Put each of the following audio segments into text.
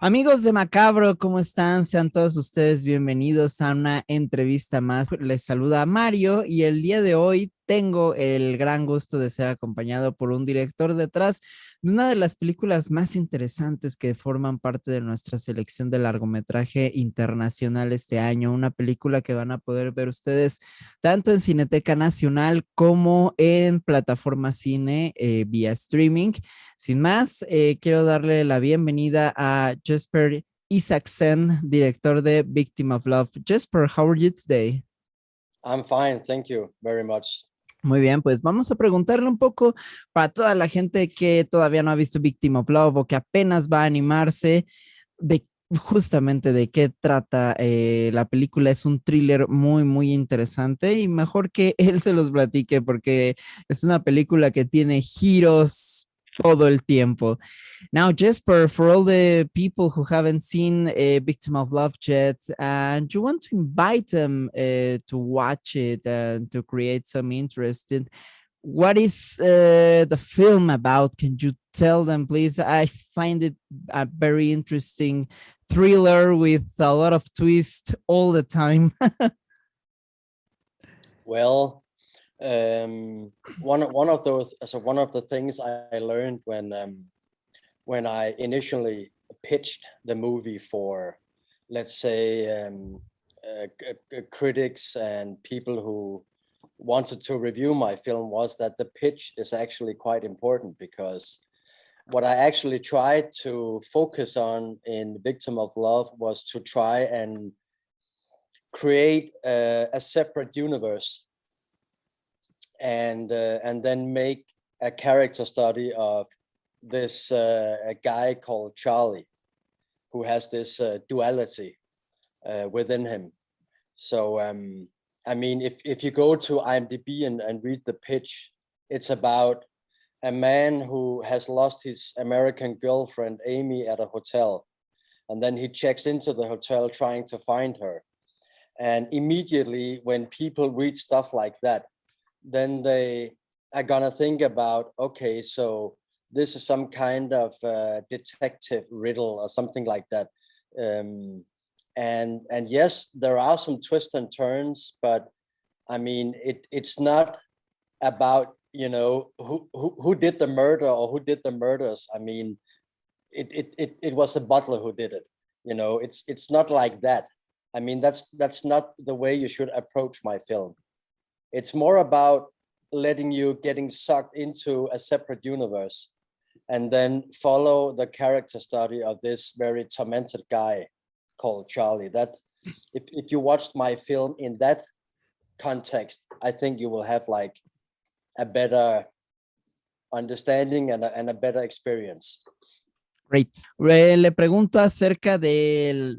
Amigos de Macabro, ¿cómo están? Sean todos ustedes bienvenidos a una entrevista más. Les saluda Mario y el día de hoy tengo el gran gusto de ser acompañado por un director detrás de una de las películas más interesantes que forman parte de nuestra selección de largometraje internacional este año. Una película que van a poder ver ustedes tanto en Cineteca Nacional como en plataforma Cine vía streaming. Sin más, quiero darle la bienvenida a Jesper Isaacsen, director de Victim of Love. Jesper, how are you today? I'm fine, thank you very much. Muy bien, pues vamos a preguntarle un poco para toda la gente que todavía no ha visto Victim of Love o que apenas va a animarse de justamente de qué trata la película. Es un thriller muy, muy interesante y mejor que él se los platique porque es una película que tiene giros todo el tiempo. Now, Jesper, for all the people who haven't seen Victim of Love yet, and you want to invite them to watch it and to create some interest in what is the film about? Can you tell them, please? I find it a very interesting thriller with a lot of twists all the time. Well, one of those, so one of the things I learned when I initially pitched the movie for, let's say, critics and people who wanted to review my film was that the pitch is actually quite important, because what I actually tried to focus on in Victim of Love was to try and create a separate universe and then make a character study of this a guy called Charlie, who has this duality within him. So I mean, if you go to IMDb and read the pitch, it's about a man who has lost his American girlfriend Amy at a hotel, and then he checks into the hotel trying to find her. And immediately when people read stuff like that, then they are gonna think about, okay, so this is some kind of detective riddle or something like that. And yes, there are some twists and turns, but I mean, it's not about, you know, who did the murder or who did the murders. I mean, it was the butler who did it. You know, it's not like that. I mean, that's not the way you should approach my film. It's more about letting you getting sucked into a separate universe and then follow the character study of this very tormented guy called Charlie. That if you watched my film in that context, I think you will have like a better understanding and a better experience. Great. Le pregunto acerca de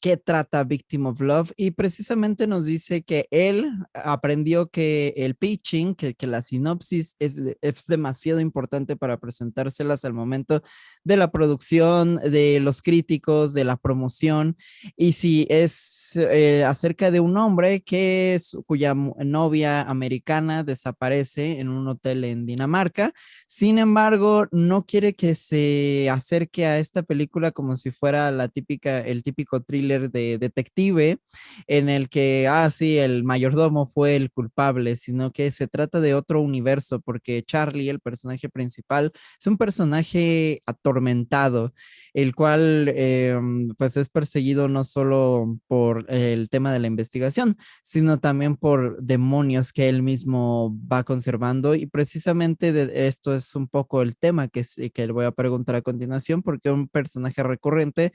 qué trata Victim of Love y precisamente nos dice que él aprendió que el pitching, que la sinopsis es demasiado importante para presentárselas al momento de la producción, de los críticos, de la promoción. Y si es acerca de un hombre cuya novia americana desaparece en un hotel en Dinamarca. Sin embargo, no quiere que se acerque a esta película como si fuera el típico thriller de detective en el que, sí, el mayordomo fue el culpable, sino que se trata de otro universo, porque Charlie, el personaje principal, es un personaje atormentado, el cual pues es perseguido no solo por el tema de la investigación, sino también por demonios que él mismo va conservando. Y precisamente de esto es un poco el tema que le voy a preguntar a continuación, porque un personaje recurrente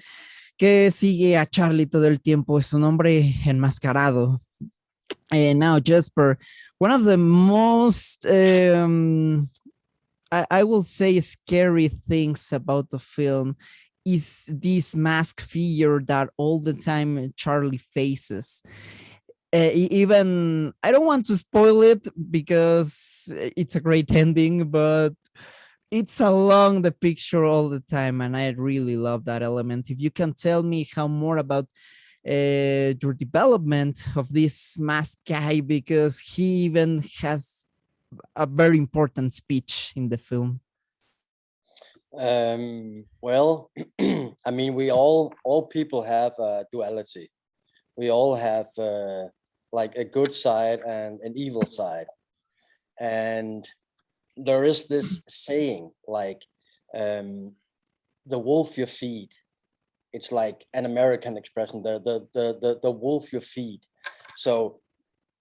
que sigue a Charlie todo el tiempo es un hombre enmascarado. Now, Jesper, one of the most, I will say, scary things about the film is this mask figure that all the time Charlie faces. Even I don't want to spoil it because it's a great ending, but it's along the picture all the time, and I really love that element. If you can tell me how more about your development of this masked guy, because he even has a very important speech in the film. Well, I mean, all people have a duality. We all have like a good side and an evil side. And there is this saying like, the wolf you feed. It's like an American expression, the wolf you feed. So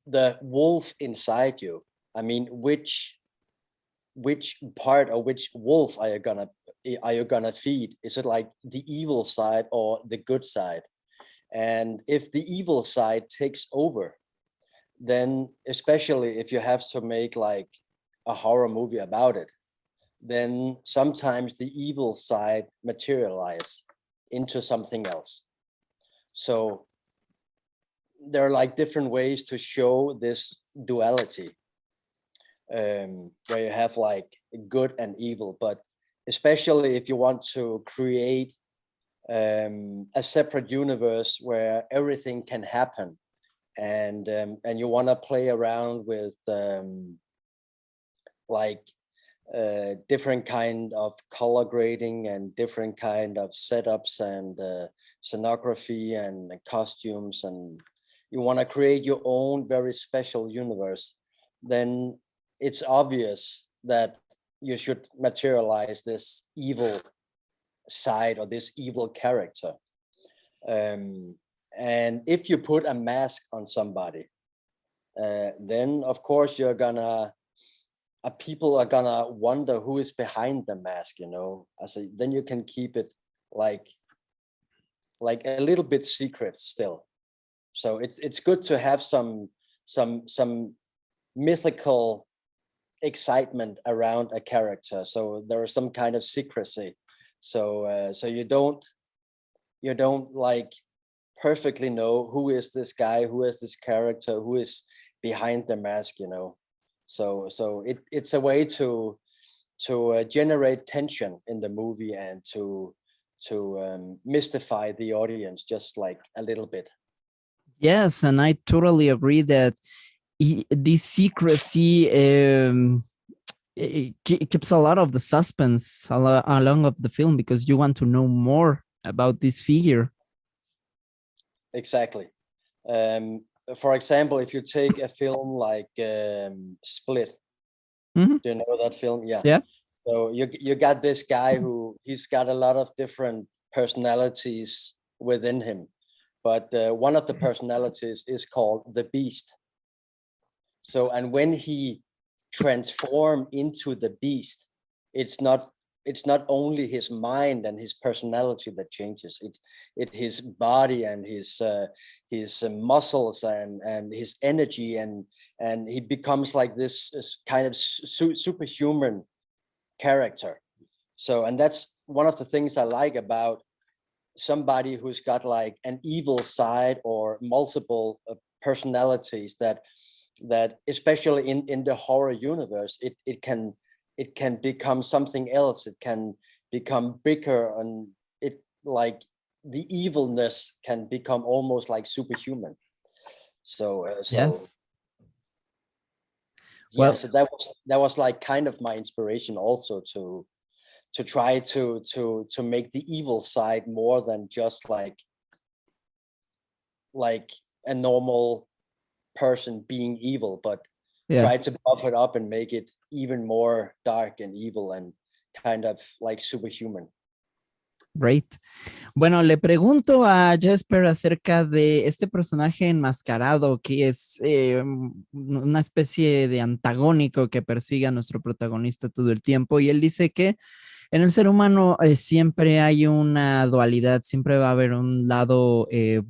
the wolf inside you, I mean, which part or which wolf are you gonna feed? Is it like the evil side or the good side? And if the evil side takes over, then especially if you have to make like a horror movie about it, then sometimes the evil side materialize into something else. So there are like different ways to show this duality, where you have like good and evil, but especially if you want to create a separate universe where everything can happen, and you want to play around with like different kind of color grading and different kind of setups and scenography and costumes, and you want to create your own very special universe, then it's obvious that you should materialize this evil side or this evil character. And if you put a mask on somebody, then of course you're gonna people are gonna wonder who is behind the mask, you know. So then you can keep it like a little bit secret still. So it's good to have some mythical excitement around a character, so there is some kind of secrecy, so so you don't like perfectly know who is this guy, who is this character, who is behind the mask, you know. So it's a way to generate tension in the movie and to mystify the audience just like a little bit. Yes, and I totally agree that this secrecy it keeps a lot of the suspense along of the film, because you want to know more about this figure. Exactly. For example, if you take a film like Split, do you know that film? Yeah. Yeah. So you got this guy who he's got a lot of different personalities within him, but one of the personalities is called the Beast. So, and when he transform into the Beast, it's not only his mind and his personality that changes. It his body and his muscles and his energy, and he becomes like this kind of superhuman character. So, and that's one of the things I like about somebody who's got like an evil side or multiple personalities, that especially in the horror universe, it can become something else. It can become bigger, and it like the evilness can become almost like superhuman. So Yes. yeah, well, so that was like kind of my inspiration also to try to make the evil side more than just like a normal person being evil, but try to buff it up and make it even more dark and evil and kind of like superhuman. Great. Bueno, le pregunto a Jesper acerca de este personaje enmascarado que es una especie de antagónico que persigue a nuestro protagonista todo el tiempo, y él dice que en el ser humano siempre hay una dualidad, siempre va a haber un lado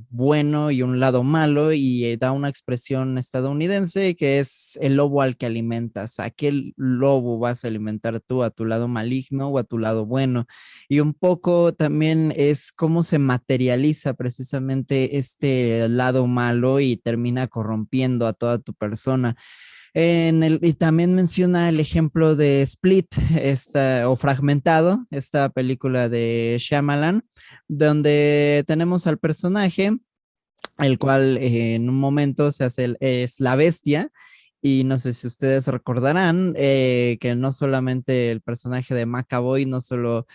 bueno y un lado malo, y da una expresión estadounidense que es el lobo al que alimentas. ¿A qué lobo vas a alimentar tú? ¿A tu lado maligno o a tu lado bueno? Y un poco también es cómo se materializa precisamente este lado malo y termina corrompiendo a toda tu persona. Y también menciona el ejemplo de Split, o Fragmentado, esta película de Shyamalan, donde tenemos al personaje, el cual en un momento es la bestia, Y no sé si ustedes recordarán que no solamente el personaje de Macabro no solo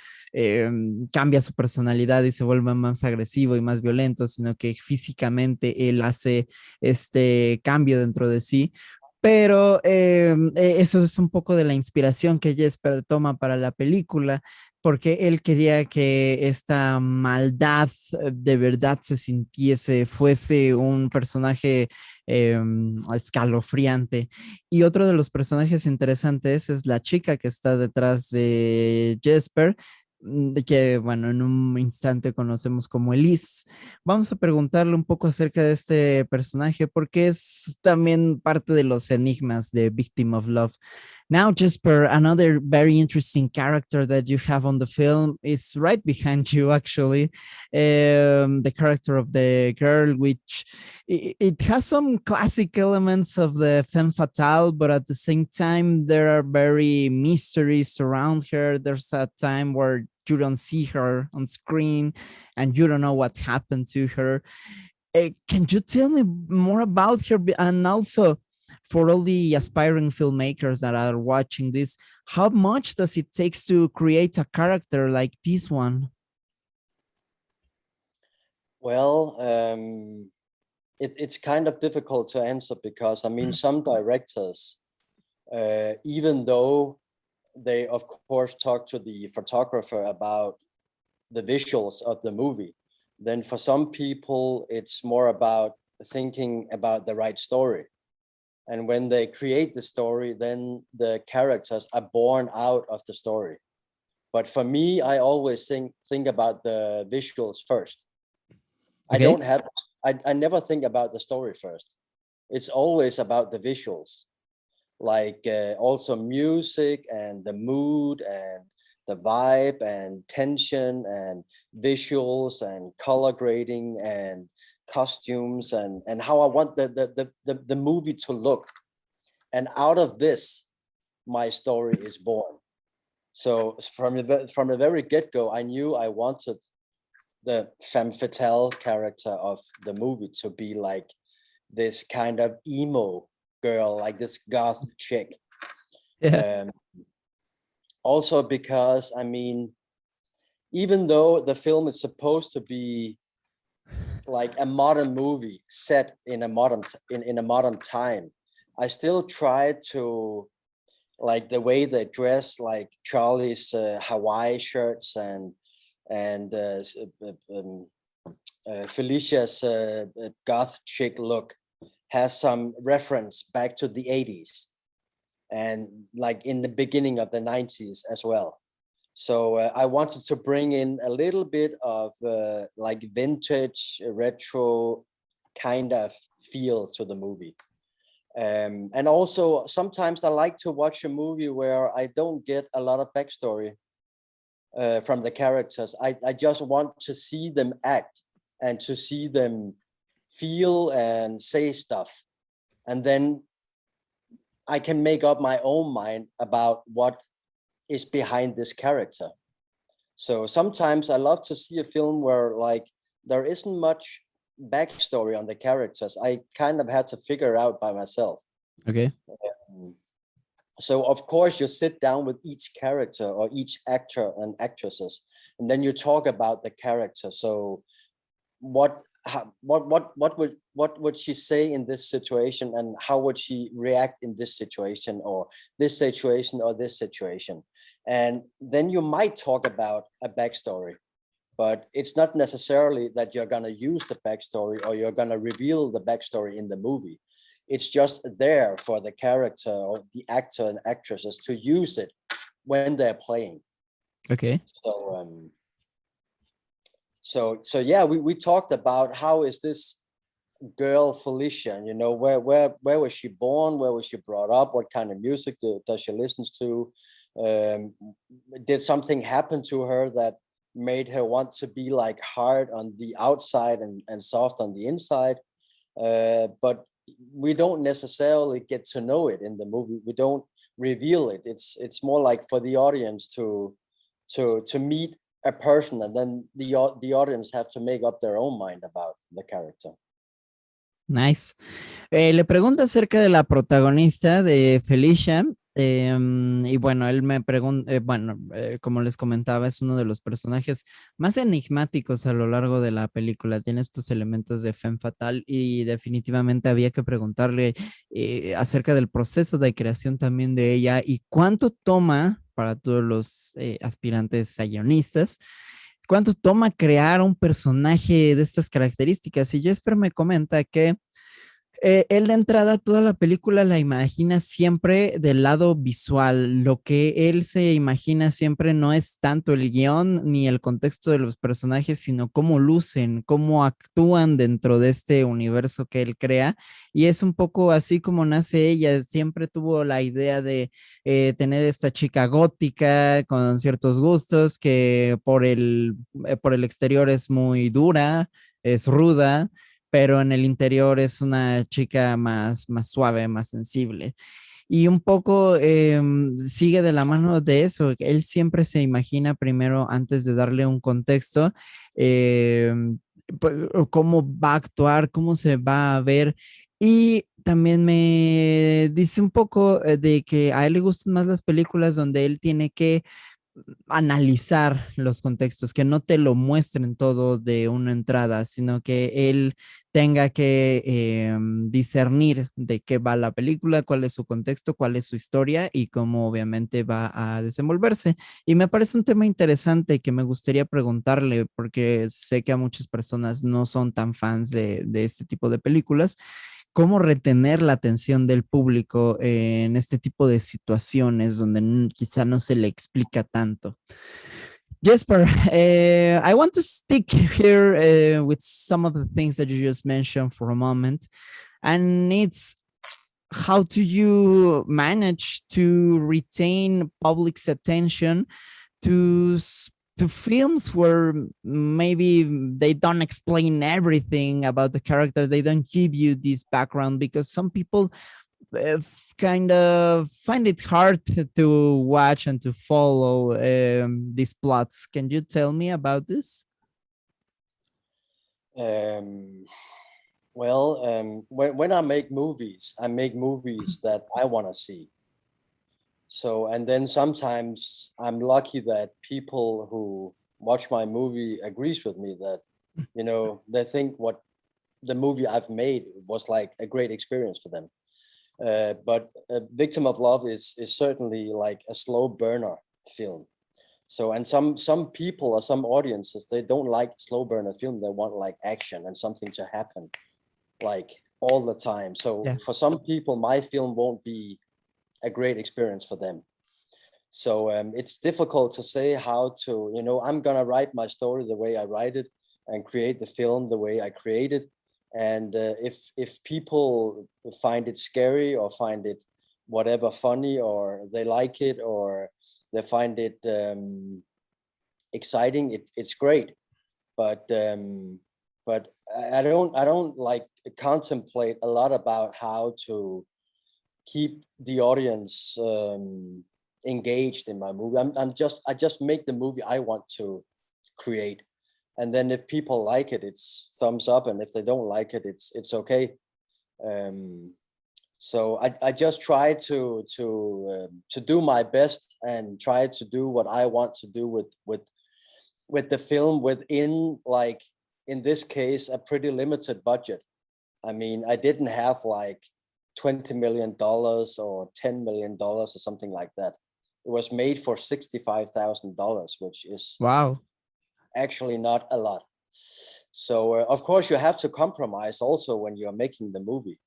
cambia su personalidad y se vuelve más agresivo y más violento, sino que físicamente él hace este cambio dentro de sí. Pero eso es un poco de la inspiración que Jesper toma para la película, porque él quería que esta maldad de verdad se sintiese, fuese un personaje escalofriante. Y otro de los personajes interesantes es la chica que está detrás de Jesper, de que, bueno, en un instante conocemos como Elise. Vamos a preguntarle un poco acerca de este personaje porque es también parte de los enigmas de Victim of Love. Now, Jesper, another very interesting character that you have on the film is right behind you, actually. The character of the girl, which it has some classic elements of the femme fatale, but at the same time, there are very mysteries around her. There's a time where you don't see her on screen and you don't know what happened to her. Can you tell me more about her? And also, for all the aspiring filmmakers that are watching this, how much does it take to create a character like this one? Well, it's kind of difficult to answer because I mean, some directors, even though they of course talk to the photographer about the visuals of the movie, then for some people it's more about thinking about the right story. And when they create the story, then the characters are born out of the story. But for me, I always think about the visuals first. I Okay. don't have, I never think about the story first. It's always about the visuals, like also music and the mood and the vibe and tension and visuals and color grading and costumes and how I want the movie to look. And out of this, my story is born. So from the very get-go, I knew I wanted the femme fatale character of the movie to be like this kind of emo girl, like this goth chick. Yeah. Also because, I mean, even though the film is supposed to be like a modern movie set in a modern time, I still try to, like the way they dress, like Charlie's Hawaii shirts and Felicia's goth chick look has some reference back to the 80s and like in the beginning of the 90s as well. So I wanted to bring in a little bit of like vintage retro kind of feel to the movie. And also sometimes I like to watch a movie where I don't get a lot of backstory from the characters. I just want to see them act and to see them feel and say stuff. And then I can make up my own mind about what is behind this character. So sometimes I love to see a film where like there isn't much backstory on the characters. I kind of had to figure out by myself. Okay. So of course you sit down with each character or each actor and actresses, and then you talk about the character. So what would she say in this situation, and how would she react in this situation or this situation or this situation? And then you might talk about a backstory, but it's not necessarily that you're going to use the backstory or you're going to reveal the backstory in the movie. It's just there for the character or the actor and actresses to use it when they're playing. Okay. So yeah, we talked about how is this girl Felicia, you know, where was she born, where was she brought up, what kind of music does she listen to, did something happen to her that made her want to be like hard on the outside and soft on the inside, but we don't necessarily get to know it in the movie. We don't reveal it. It's more like for the audience to meet a person, and then the audience have to make up their own mind about the character. Nice. Le pregunto acerca de la protagonista de Felicia. Y bueno, él me pregunta, bueno, como les comentaba, es uno de los personajes más enigmáticos a lo largo de la película. Tiene estos elementos de femme fatal y definitivamente había que preguntarle acerca del proceso de creación también de ella y cuánto toma para todos los aspirantes a guionistas. ¿Cuánto toma crear un personaje de estas características? Y Jesper me comenta que él de entrada toda la película la imagina siempre del lado visual. Lo que él se imagina siempre no es tanto el guión ni el contexto de los personajes, sino cómo lucen, cómo actúan dentro de este universo que él crea. Y es un poco así como nace ella. Siempre tuvo la idea de tener esta chica gótica con ciertos gustos que por el exterior es muy dura, es ruda, pero en el interior es una chica más suave, más sensible. Y un poco sigue de la mano de eso. Él siempre se imagina primero, antes de darle un contexto, eh, cómo va a actuar, cómo se va a ver. Y también me dice un poco de que a él le gustan más las películas donde él tiene que analizar los contextos, que no te lo muestren todo de una entrada, sino que él tenga que discernir de qué va la película, cuál es su contexto, cuál es su historia y cómo obviamente va a desenvolverse. Y me parece un tema interesante que me gustaría preguntarle, porque sé que a muchas personas no son tan fans de este tipo de películas. ¿Cómo retener la atención del público en este tipo de situaciones donde quizá no se le explica tanto? Jesper, I want to stick here with some of the things that you just mentioned for a moment, and it's how do you manage to retain public's attention to to films where maybe they don't explain everything about the character, they don't give you this background, because some people kind of find it hard to watch and to follow these plots. Can you tell me about this? Um, when I make movies that I want to see. So, and then sometimes I'm lucky that people who watch my movie agrees with me that, you know, they think what the movie I've made was like a great experience for them. But Victim of Love is certainly like a slow burner film. So, and some people or some audiences, they don't like slow burner film. They want like action and something to happen like all the time. So Yeah. for some people, my film won't be a great experience for them. So it's difficult to say how to, you know, I'm gonna write my story the way I write it and create the film the way I create it. And if people find it scary or find it whatever funny, or they like it, or they find it exciting, it's great. But I don't like contemplate a lot about how to keep the audience engaged in my movie. I just make the movie I want to create, and then if people like it, it's thumbs up, and if they don't like it, it's okay. Um, so I just try to do my best and try to do what I want to do with the film within, like, in this case, a pretty limited budget. I mean, I didn't have like $20 million or $10 million or something like that. It was made for $65,000, which is Wow. actually not a lot. So of course you have to compromise also when you're making the movie.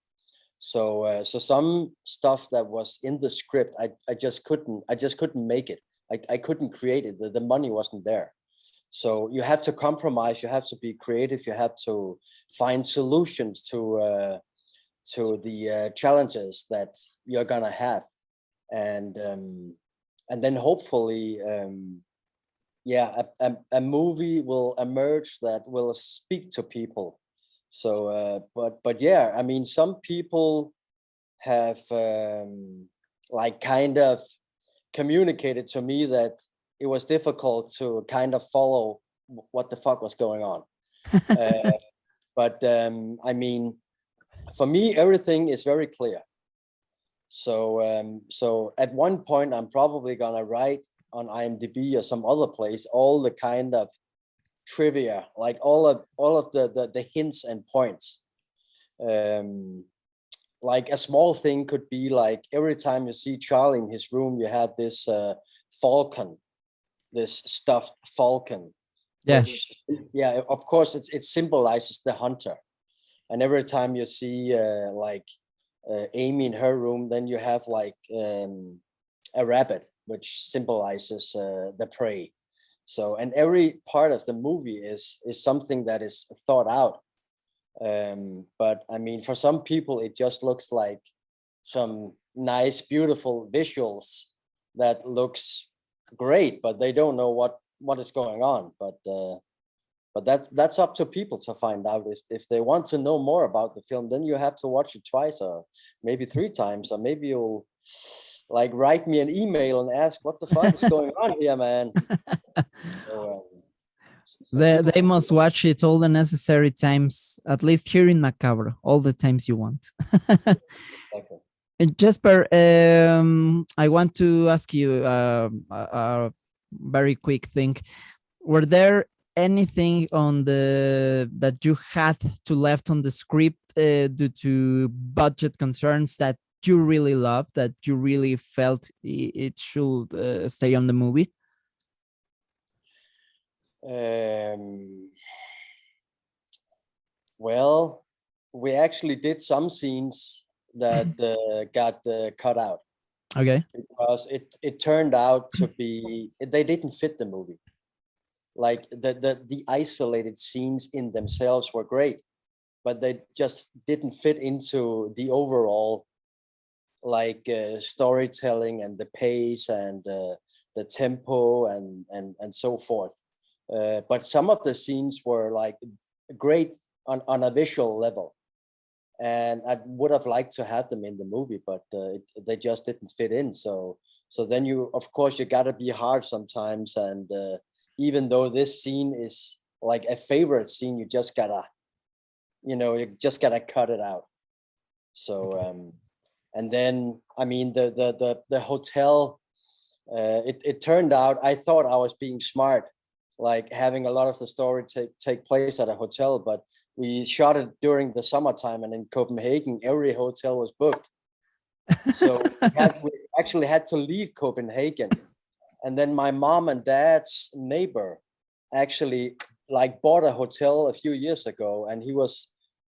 So some stuff that was in the script, I just couldn't make it. I couldn't create it. The money wasn't there. So you have to compromise. You have to be creative. You have to find solutions to the challenges that you're gonna have, and then hopefully, yeah, a movie will emerge that will speak to people. So, but yeah, I mean, some people have like kind of communicated to me that it was difficult to kind of follow what the fuck was going on. uh, but I mean, for me, everything is very clear. So so at one point, I'm probably gonna write on IMDb or some other place all the kind of trivia, like all of the hints and points. Like a small thing could be like every time you see Charlie in his room, you have this falcon, this stuffed falcon. Yeah. Which, yeah, of course, it symbolizes the hunter. And every time you see like Amy in her room, then you have like a rabbit, which symbolizes the prey. So, and every part of the movie is something that is thought out. But I mean, for some people, it just looks like some nice, beautiful visuals that looks great, but they don't know what is going on. But that's up to people to find out. If they want to know more about the film, then you have to watch it twice or maybe 3 times, or maybe you'll like write me an email and ask what the fuck is going on here, man. So, They must watch it all the necessary times, at least here in Macabro, all the times you want. okay. And Jesper, I want to ask you a very quick thing. Were there anything on that you had to left on the script due to budget concerns that you really loved, that you really felt it should stay on the movie? Well, we actually did some scenes that got cut out. Okay. Because it turned out to be, they didn't fit the movie. Like the isolated scenes in themselves were great, but they just didn't fit into the overall like storytelling and the pace and the tempo and so forth. But some of the scenes were like great on a visual level, and I would have liked to have them in the movie, but they just didn't fit in. So then you, of course, you gotta be hard sometimes, and even though this scene is like a favorite scene, you just gotta cut it out. So and then I mean the hotel, it turned out, I thought I was being smart, like having a lot of the story take place at a hotel, but we shot it during the summertime, and in Copenhagen, every hotel was booked. So we actually had to leave Copenhagen. And then my mom and dad's neighbor actually like bought a hotel a few years ago, and he was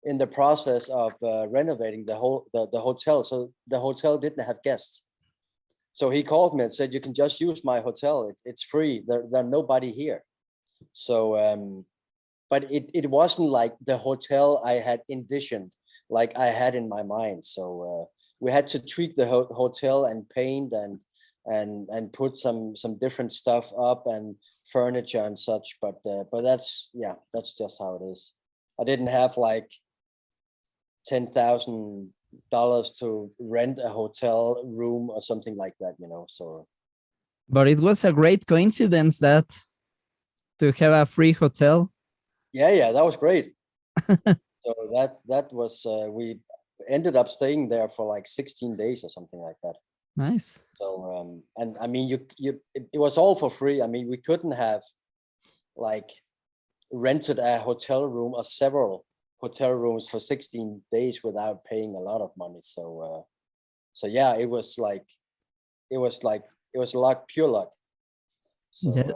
in the process of renovating the hotel. So the hotel didn't have guests. So he called me and said, "You can just use my hotel. It's free. There's nobody here." So but it wasn't like the hotel I had envisioned, like I had in my mind. So we had to tweak the hotel and paint and put some different stuff up and furniture and such. But that's just how it is. I didn't have like $10,000 to rent a hotel room or something like that, So. But it was a great coincidence that to have a free hotel. Yeah, that was great. So that was we ended up staying there for like 16 days or something like that. Nice. So and I mean it was all for free. I mean, we couldn't have like rented a hotel room or several hotel rooms for 16 days without paying a lot of money. So yeah, it was luck, pure luck. So, yeah.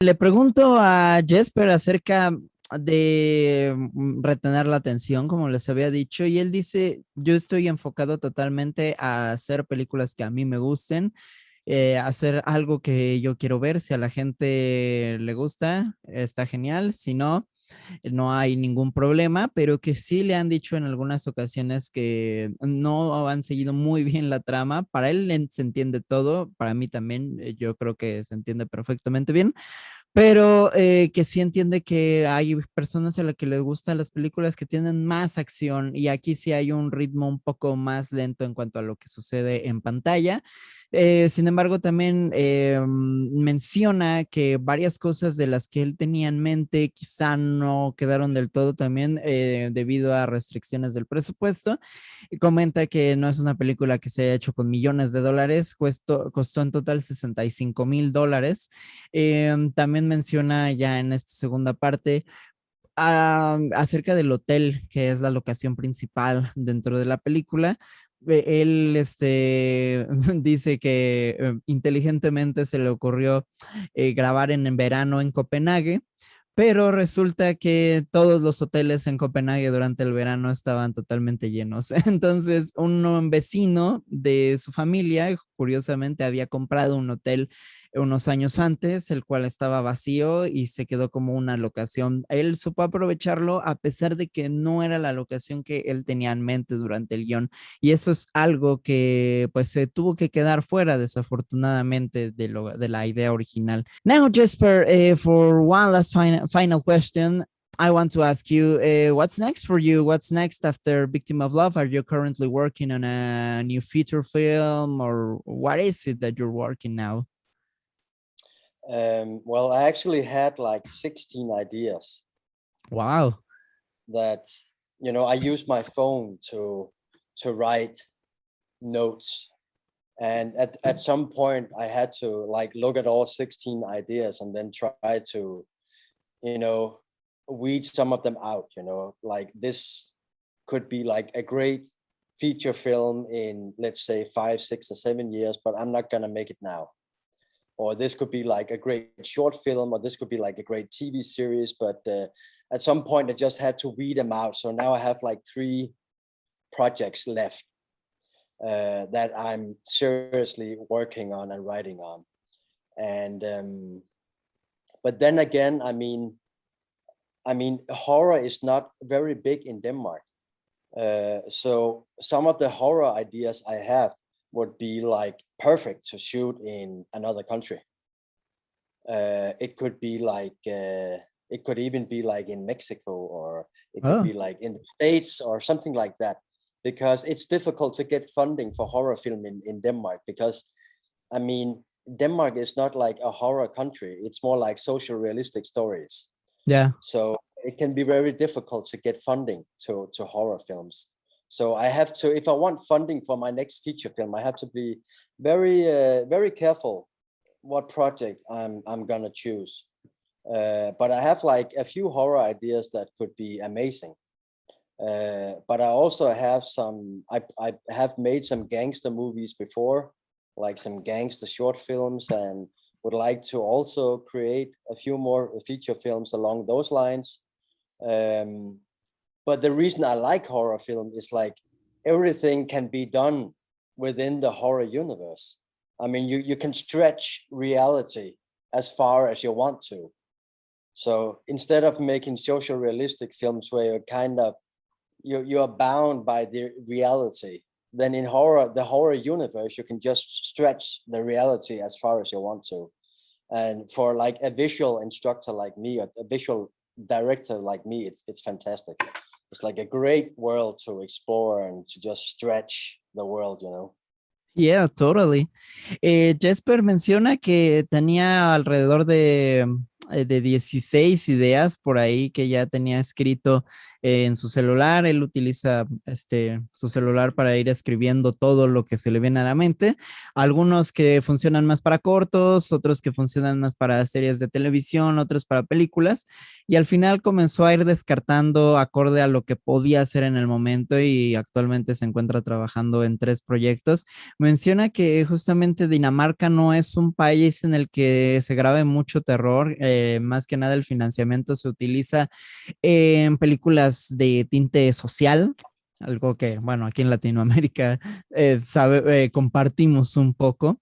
Le pregunto a Jesper acerca de retener la atención, como les había dicho, y él dice, yo estoy enfocado totalmente a hacer películas que a mí me gusten, hacer algo que yo quiero ver. Si a la gente le gusta, está genial. Si no, no hay ningún problema, pero que sí le han dicho en algunas ocasiones que no han seguido muy bien la trama. Para él se entiende todo, para mí también, yo creo que se entiende perfectamente bien, pero que sí entiende que hay personas a las que les gustan las películas que tienen más acción, y aquí sí hay un ritmo un poco más lento en cuanto a lo que sucede en pantalla. Sin embargo, también menciona que varias cosas de las que él tenía en mente quizá no quedaron del todo también debido a restricciones del presupuesto. Y comenta que no es una película que se haya hecho con millones de dólares, costó en total $65,000. También menciona ya en esta segunda parte acerca del hotel, que es la locación principal dentro de la película. Él dice que inteligentemente se le ocurrió grabar en verano en Copenhague, pero resulta que todos los hoteles en Copenhague durante el verano estaban totalmente llenos. Entonces, un vecino de su familia, curiosamente, había comprado un hotel unos años antes, el cual estaba vacío y se quedó como una locación. Él supo aprovecharlo a pesar de que no era la locación que él tenía en mente durante el guión. Y eso es algo que pues se tuvo que quedar fuera desafortunadamente de la idea original. Now, Jesper, for one last final question, I want to ask you, what's next for you? What's next after Victim of Love? Are you currently working on a new feature film, or what is it that you're working now? Well, I actually had like 16 ideas Wow. that, you know, I used my phone to write notes. And at some point I had to like look at all 16 ideas and then try to, you know, weed some of them out, you know, like this could be like a great feature film in, let's say, 5, 6, or 7 years, but I'm not gonna make it now. Or this could be like a great short film, or this could be like a great TV series. But at some point I just had to weed them out. So now I have like 3 projects left that I'm seriously working on and writing on. And but then again, I mean, horror is not very big in Denmark. So some of the horror ideas I have would be like perfect to shoot in another country. It could be like it could even be like in Mexico, or it could Oh, be like in the States or something like that, because it's difficult to get funding for horror film in Denmark, because I mean, Denmark is not like a horror country. It's more like social realistic stories. yeah. So it can be very difficult to get funding to horror films. So I have to, if I want funding for my next feature film, I have to be very careful what project I'm gonna choose. But I have like a few horror ideas that could be amazing. But I also have some. I have made some gangster movies before, like some gangster short films, and would like to also create a few more feature films along those lines. But the reason I like horror film is like everything can be done within the horror universe. I mean, you can stretch reality as far as you want to. So instead of making social realistic films where you're kind of you are bound by the reality, then in horror, the horror universe, you can just stretch the reality as far as you want to. And for like a visual instructor like me, a visual director like me, it's fantastic. It's like a great world to explore and to just stretch the world, you know. Yeah, totally. Jesper menciona que tenía alrededor de 16 ideas por ahí que ya tenía escrito en su celular. Él utiliza su celular para ir escribiendo todo lo que se le viene a la mente. Algunos que funcionan más para cortos, otros que funcionan más para series de televisión, otros para películas. Y al final comenzó a ir descartando acorde a lo que podía hacer en el momento y actualmente se encuentra trabajando en 3 proyectos. Menciona que justamente Dinamarca no es un país en el que se grabe mucho terror, más que nada el financiamiento se utiliza en películas de tinte social, algo que, bueno, aquí en Latinoamérica compartimos un poco.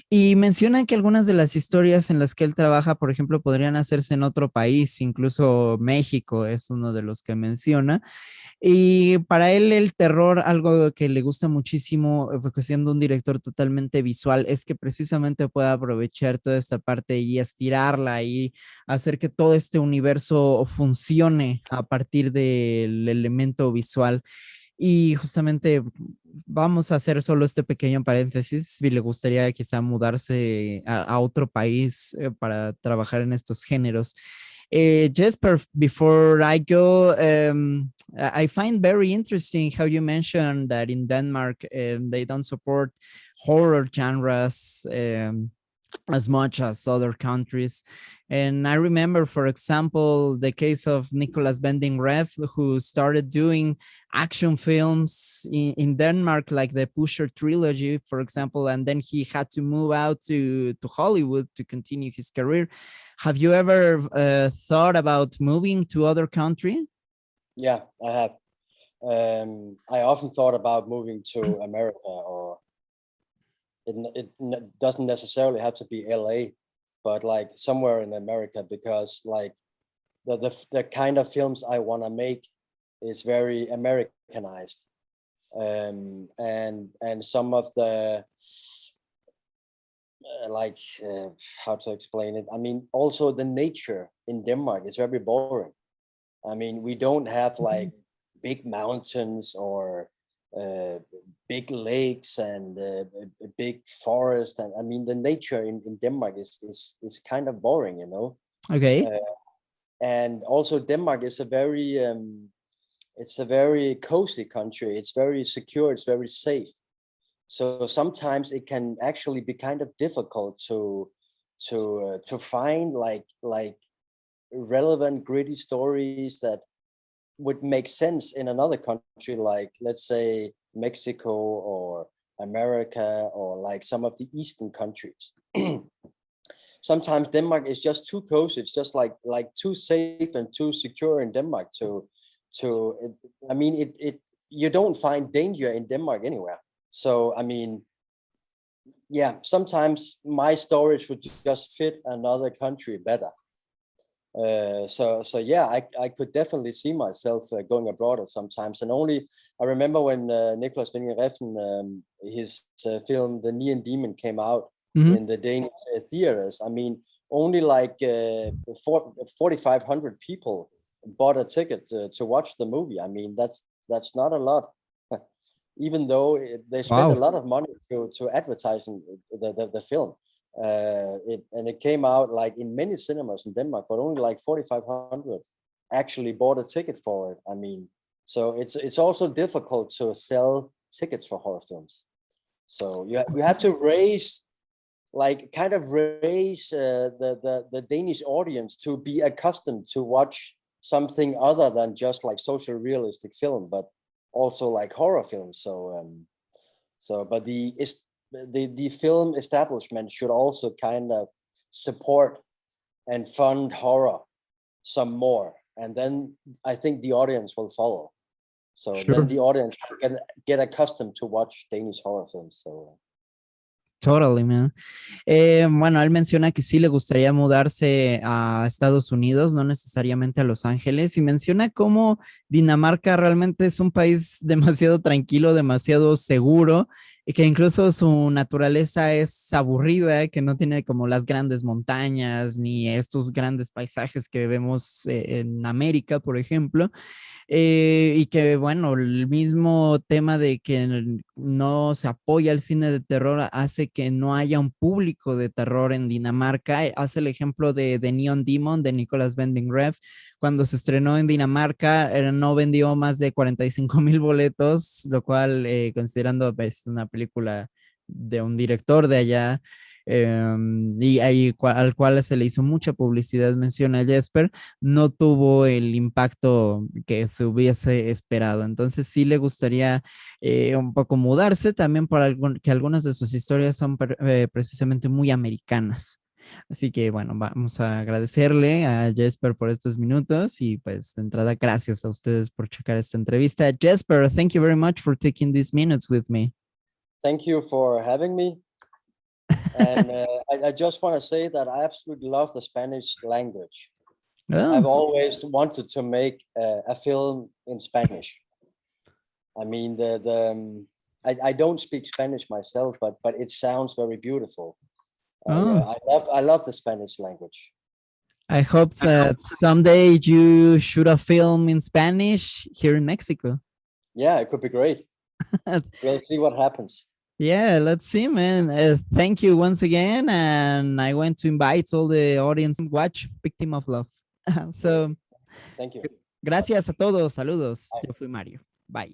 Y menciona que algunas de las historias en las que él trabaja, por ejemplo, podrían hacerse en otro país, incluso México es uno de los que menciona. Y para él el terror, algo que le gusta muchísimo, siendo un director totalmente visual, es que precisamente pueda aprovechar toda esta parte y estirarla y hacer que todo este universo funcione a partir del elemento visual. Y justamente vamos a hacer solo este pequeño paréntesis. Si le gustaría quizá mudarse a otro país para trabajar en estos géneros. Jesper, before I go, I find very interesting how you mentioned that in Denmark they don't support horror genres as much as other countries. And I remember, for example, the case of Nicholas Bending Ref, who started doing action films in Denmark, like the Pusher trilogy, for example, and then he had to move out to Hollywood to continue his career. Have you ever thought about moving to other country? Yeah, I have. I often thought about moving to America, or it doesn't necessarily have to be LA, but like somewhere in America, because like the kind of films I want to make is very Americanized, and some of the how to explain it. I mean, also the nature in Denmark is very boring. I mean, we don't have like big mountains or big lakes and a big forest, and I mean the nature in Denmark is kind of boring, you know. Okay. And also Denmark is a very it's a very cozy country. It's very secure. It's very safe. So sometimes it can actually be kind of difficult to find like relevant, gritty stories that would make sense in another country, like let's say Mexico or America or like some of the Eastern countries. Sometimes Denmark is just too cozy. It's just like too safe and too secure in Denmark I mean, you don't find danger in Denmark anywhere. So I mean, yeah, sometimes my stories would just fit another country better. So yeah, I could definitely see myself going abroad at sometimes. And only I remember when Nicholas Winding Refn, his film The Neon Demon came out in the Danish theaters. I mean, only like 4,500 people bought a ticket to watch the movie. I mean, that's not a lot, even though they spent a lot of money to advertising the film. It came out like in many cinemas in Denmark, but only like 4,500 actually bought a ticket for it. I mean, so it's also difficult to sell tickets for horror films. So you have to raise the Danish audience to be accustomed to watch something other than just like social realistic film, but also like horror films. But the film establishment should also kind of support and fund horror some more, and then I think the audience will follow. So then the audience can get accustomed to watch Danish horror films. So Totally, man. Bueno, él menciona que sí le gustaría mudarse a Estados Unidos, no necesariamente a Los Ángeles, y menciona cómo Dinamarca realmente es un país demasiado tranquilo, demasiado seguro, y que incluso su naturaleza es aburrida, que no tiene como las grandes montañas ni estos grandes paisajes que vemos en América, por ejemplo. Y que bueno, el mismo tema de que no se apoya el cine de terror hace que no haya un público de terror en Dinamarca. Hace el ejemplo de Neon Demon de Nicholas Winding Refn. Cuando se estrenó en Dinamarca no vendió más de 45,000 boletos, lo cual considerando pues, una película de un director de allá, y ahí al cual se le hizo mucha publicidad, menciona Jesper, no tuvo el impacto que se hubiese esperado. Entonces sí le gustaría un poco mudarse también que algunas de sus historias son precisamente muy americanas. Así que bueno, vamos a agradecerle a Jesper por estos minutos y pues de entrada gracias a ustedes por checar esta entrevista. Jesper, thank you very much for taking these minutes with me. Thank you for having me. And I just want to say that I absolutely love the Spanish language. Oh. I've always wanted to make a film in Spanish. I mean, I don't speak Spanish myself, but it sounds very beautiful. I love the Spanish language. I hope that someday you shoot a film in Spanish here in Mexico. Yeah, it could be great. We'll see what happens. Yeah, let's see, man. Thank you once again, and I want to invite all the audience to watch Victim of Love. So, Thank you. gracias a todos. Saludos. Yo fui Mario. Bye.